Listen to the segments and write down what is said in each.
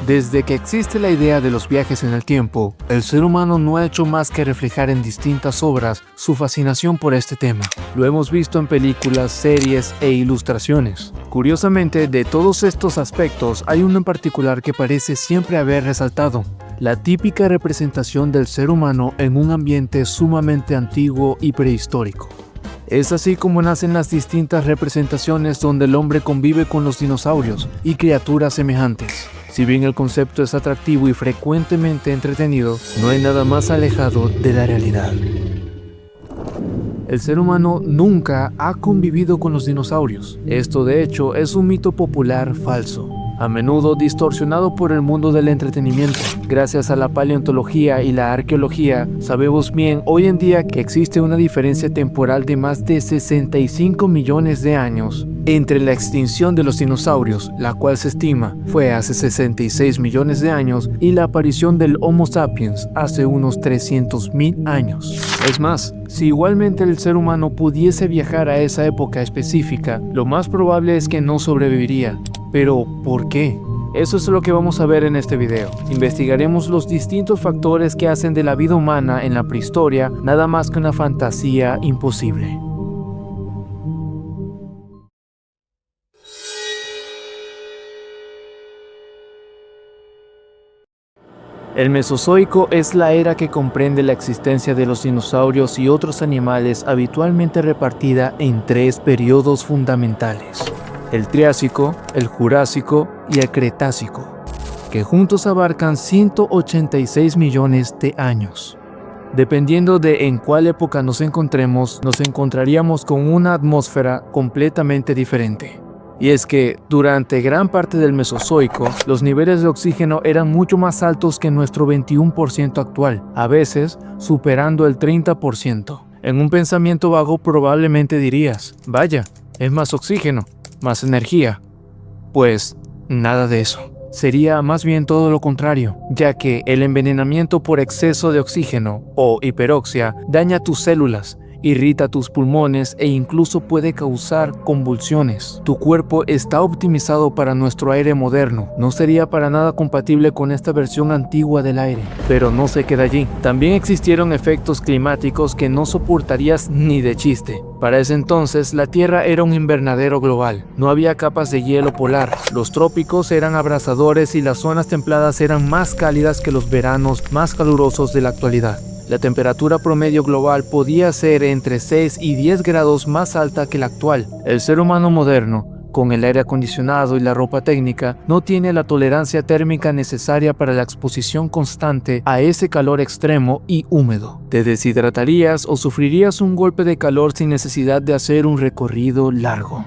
Desde que existe la idea de los viajes en el tiempo, el ser humano no ha hecho más que reflejar en distintas obras su fascinación por este tema. Lo hemos visto en películas, series e ilustraciones. Curiosamente, de todos estos aspectos, hay uno en particular que parece siempre haber resaltado: la típica representación del ser humano en un ambiente sumamente antiguo y prehistórico. Es así como nacen las distintas representaciones donde el hombre convive con los dinosaurios y criaturas semejantes. Si bien el concepto es atractivo y frecuentemente entretenido, no hay nada más alejado de la realidad. El ser humano nunca ha convivido con los dinosaurios. Esto, de hecho, es un mito popular falso, a menudo distorsionado por el mundo del entretenimiento. Gracias a la paleontología y la arqueología, sabemos bien hoy en día que existe una diferencia temporal de más de 65 millones de años entre la extinción de los dinosaurios, la cual se estima fue hace 66 millones de años, y la aparición del Homo sapiens hace unos 300.000 años. Es más, si igualmente el ser humano pudiese viajar a esa época específica, lo más probable es que no sobreviviría. Pero, ¿por qué? Eso es lo que vamos a ver en este video. Investigaremos los distintos factores que hacen de la vida humana en la prehistoria nada más que una fantasía imposible. El Mesozoico es la era que comprende la existencia de los dinosaurios y otros animales, habitualmente repartida en 3 periodos fundamentales: el Triásico, el Jurásico y el Cretácico, que juntos abarcan 186 millones de años. Dependiendo de en cuál época nos encontremos, nos encontraríamos con una atmósfera completamente diferente. Y es que, durante gran parte del Mesozoico, los niveles de oxígeno eran mucho más altos que nuestro 21% actual, a veces superando el 30%. En un pensamiento vago probablemente dirías: vaya, es más oxígeno, más energía. Pues, nada de eso. Sería más bien todo lo contrario, ya que el envenenamiento por exceso de oxígeno, o hiperoxia, daña tus células, irrita tus pulmones e incluso puede causar convulsiones. Tu cuerpo está optimizado para nuestro aire moderno. No sería para nada compatible con esta versión antigua del aire. Pero no se queda allí. También existieron efectos climáticos que no soportarías ni de chiste. Para ese entonces, la Tierra era un invernadero global. No había capas de hielo polar. Los trópicos eran abrasadores y las zonas templadas eran más cálidas que los veranos más calurosos de la actualidad. La temperatura promedio global podía ser entre 6 y 10 grados más alta que la actual. El ser humano moderno, con el aire acondicionado y la ropa técnica, no tiene la tolerancia térmica necesaria para la exposición constante a ese calor extremo y húmedo. Te deshidratarías o sufrirías un golpe de calor sin necesidad de hacer un recorrido largo.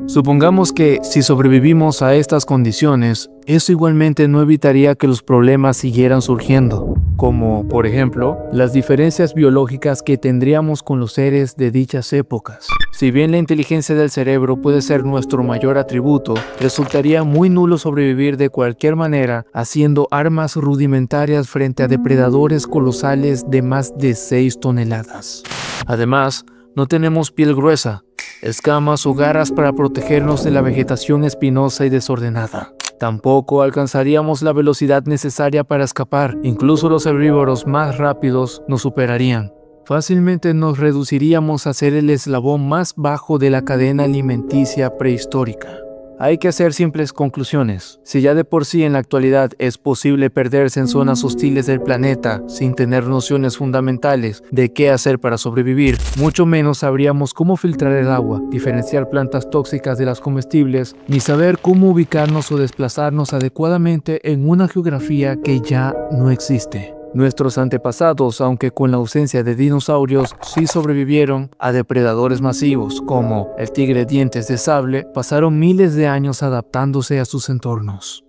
Supongamos que, si sobrevivimos a estas condiciones, eso igualmente no evitaría que los problemas siguieran surgiendo, como, por ejemplo, las diferencias biológicas que tendríamos con los seres de dichas épocas. Si bien la inteligencia del cerebro puede ser nuestro mayor atributo, resultaría muy nulo sobrevivir de cualquier manera haciendo armas rudimentarias frente a depredadores colosales de más de 6 toneladas. Además, no tenemos piel gruesa, escamas o garras para protegernos de la vegetación espinosa y desordenada. Tampoco alcanzaríamos la velocidad necesaria para escapar. Incluso los herbívoros más rápidos nos superarían. Fácilmente nos reduciríamos a ser el eslabón más bajo de la cadena alimenticia prehistórica. Hay que hacer simples conclusiones. Si ya de por sí en la actualidad es posible perderse en zonas hostiles del planeta sin tener nociones fundamentales de qué hacer para sobrevivir, mucho menos sabríamos cómo filtrar el agua, diferenciar plantas tóxicas de las comestibles, ni saber cómo ubicarnos o desplazarnos adecuadamente en una geografía que ya no existe. Nuestros antepasados, aunque con la ausencia de dinosaurios, sí sobrevivieron a depredadores masivos como el tigre dientes de sable, pasaron miles de años adaptándose a sus entornos.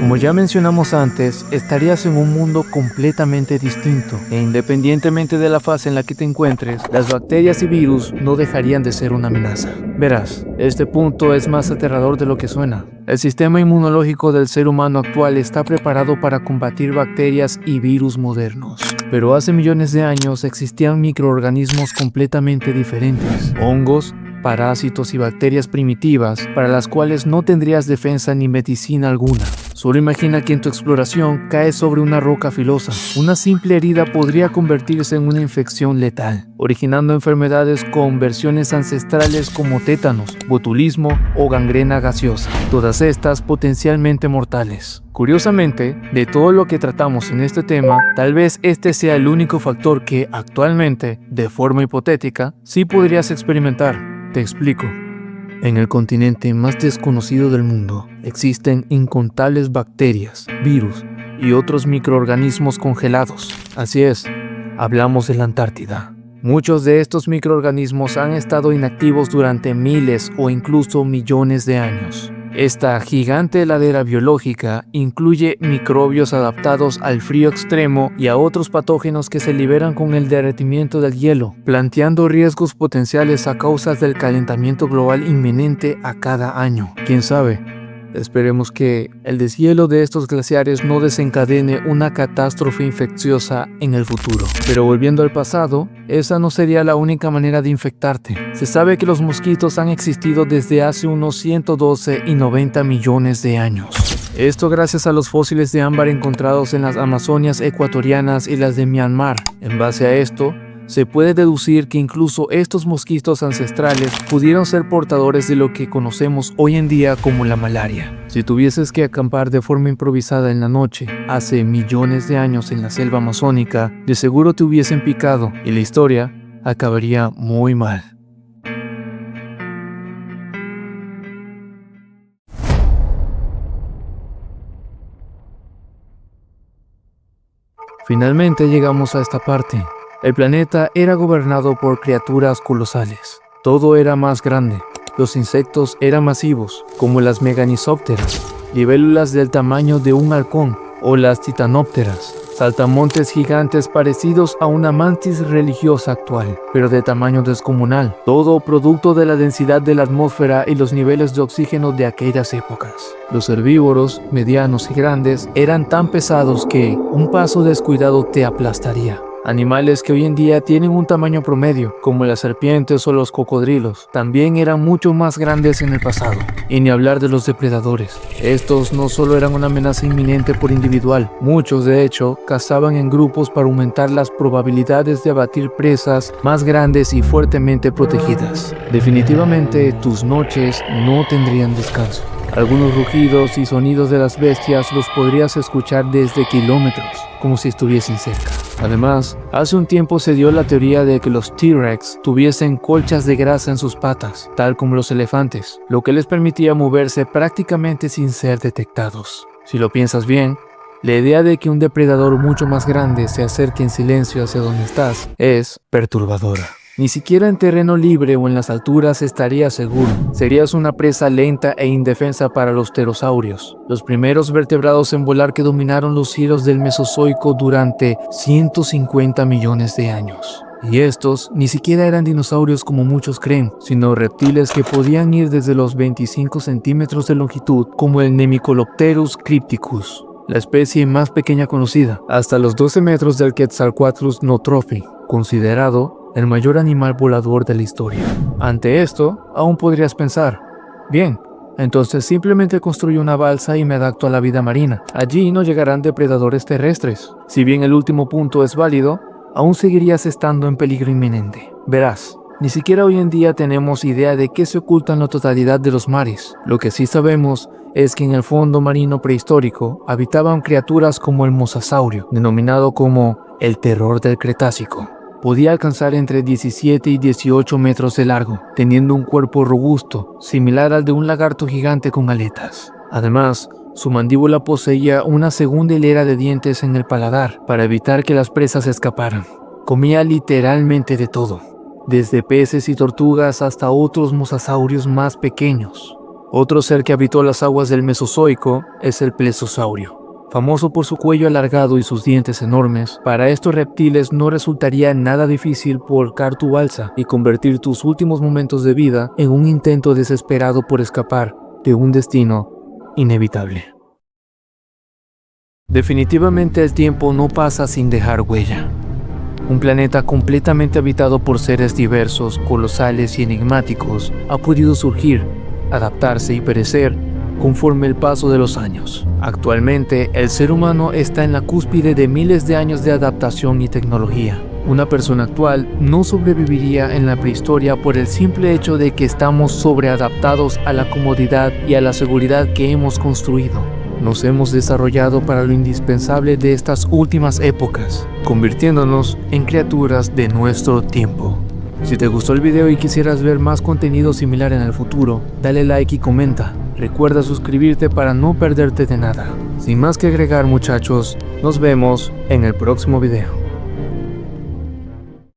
Como ya mencionamos antes, estarías en un mundo completamente distinto e independientemente de la fase en la que te encuentres, las bacterias y virus no dejarían de ser una amenaza. Verás, este punto es más aterrador de lo que suena. El sistema inmunológico del ser humano actual está preparado para combatir bacterias y virus modernos. Pero hace millones de años existían microorganismos completamente diferentes, hongos, parásitos y bacterias primitivas para las cuales no tendrías defensa ni medicina alguna. Solo imagina que en tu exploración caes sobre una roca filosa. Una simple herida podría convertirse en una infección letal, originando enfermedades con versiones ancestrales como tétanos, botulismo o gangrena gaseosa, todas estas potencialmente mortales. Curiosamente, de todo lo que tratamos en este tema, tal vez este sea el único factor que actualmente, de forma hipotética, sí podrías experimentar. Te explico. En el continente más desconocido del mundo existen incontables bacterias, virus y otros microorganismos congelados. Así es, hablamos de la Antártida. Muchos de estos microorganismos han estado inactivos durante miles o incluso millones de años. Esta gigante heladera biológica incluye microbios adaptados al frío extremo y a otros patógenos que se liberan con el derretimiento del hielo, planteando riesgos potenciales a causa del calentamiento global inminente a cada año. ¿Quién sabe? Esperemos que el deshielo de estos glaciares no desencadene una catástrofe infecciosa en el futuro. Pero volviendo al pasado, esa no sería la única manera de infectarte. Se sabe que los mosquitos han existido desde hace unos 112 y 90 millones de años. Esto gracias a los fósiles de ámbar encontrados en las Amazonias ecuatorianas y las de Myanmar. En base a esto, se puede deducir que incluso estos mosquitos ancestrales pudieron ser portadores de lo que conocemos hoy en día como la malaria. Si tuvieses que acampar de forma improvisada en la noche, hace millones de años en la selva amazónica, de seguro te hubiesen picado y la historia acabaría muy mal. Finalmente llegamos a esta parte. El planeta era gobernado por criaturas colosales. Todo era más grande. Los insectos eran masivos, como las meganisópteras, libélulas del tamaño de un halcón, o las titanópteras, saltamontes gigantes parecidos a una mantis religiosa actual, pero de tamaño descomunal, todo producto de la densidad de la atmósfera y los niveles de oxígeno de aquellas épocas. Los herbívoros, medianos y grandes, eran tan pesados que un paso descuidado te aplastaría. Animales que hoy en día tienen un tamaño promedio, como las serpientes o los cocodrilos, también eran mucho más grandes en el pasado. Y ni hablar de los depredadores. Estos no solo eran una amenaza inminente por individual, muchos de hecho cazaban en grupos para aumentar las probabilidades de abatir presas más grandes y fuertemente protegidas. Definitivamente tus noches no tendrían descanso. Algunos rugidos y sonidos de las bestias los podrías escuchar desde kilómetros, como si estuviesen cerca. Además, hace un tiempo se dio la teoría de que los T-Rex tuviesen colchas de grasa en sus patas, tal como los elefantes, lo que les permitía moverse prácticamente sin ser detectados. Si lo piensas bien, la idea de que un depredador mucho más grande se acerque en silencio hacia donde estás es perturbadora. Ni siquiera en terreno libre o en las alturas estarías seguro. Serías una presa lenta e indefensa para los pterosaurios, los primeros vertebrados en volar que dominaron los cielos del Mesozoico durante 150 millones de años. Y estos ni siquiera eran dinosaurios como muchos creen, sino reptiles que podían ir desde los 25 centímetros de longitud, como el Nemicolopterus crypticus, la especie más pequeña conocida, hasta los 12 metros del Quetzalcoatlus notrofi, considerado el mayor animal volador de la historia. Ante esto, aún podrías pensar, bien, entonces simplemente construyo una balsa y me adapto a la vida marina. Allí no llegarán depredadores terrestres. Si bien el último punto es válido, aún seguirías estando en peligro inminente. Verás, ni siquiera hoy en día tenemos idea de qué se oculta en la totalidad de los mares. Lo que sí sabemos es que en el fondo marino prehistórico habitaban criaturas como el mosasaurio, denominado como el terror del Cretácico. Podía alcanzar entre 17 y 18 metros de largo, teniendo un cuerpo robusto, similar al de un lagarto gigante con aletas. Además, su mandíbula poseía una segunda hilera de dientes en el paladar para evitar que las presas escaparan. Comía literalmente de todo, desde peces y tortugas hasta otros mosasaurios más pequeños. Otro ser que habitó las aguas del Mesozoico es el plesiosaurio. Famoso por su cuello alargado y sus dientes enormes, para estos reptiles no resultaría nada difícil volcar tu balsa y convertir tus últimos momentos de vida en un intento desesperado por escapar de un destino inevitable. Definitivamente el tiempo no pasa sin dejar huella. Un planeta completamente habitado por seres diversos, colosales y enigmáticos ha podido surgir, adaptarse y perecer conforme el paso de los años. Actualmente, el ser humano está en la cúspide de miles de años de adaptación y tecnología. Una persona actual no sobreviviría en la prehistoria por el simple hecho de que estamos sobreadaptados a la comodidad y a la seguridad que hemos construido. Nos hemos desarrollado para lo indispensable de estas últimas épocas, convirtiéndonos en criaturas de nuestro tiempo. Si te gustó el video y quisieras ver más contenido similar en el futuro, dale like y comenta. Recuerda suscribirte para no perderte de nada. Sin más que agregar, muchachos, nos vemos en el próximo video.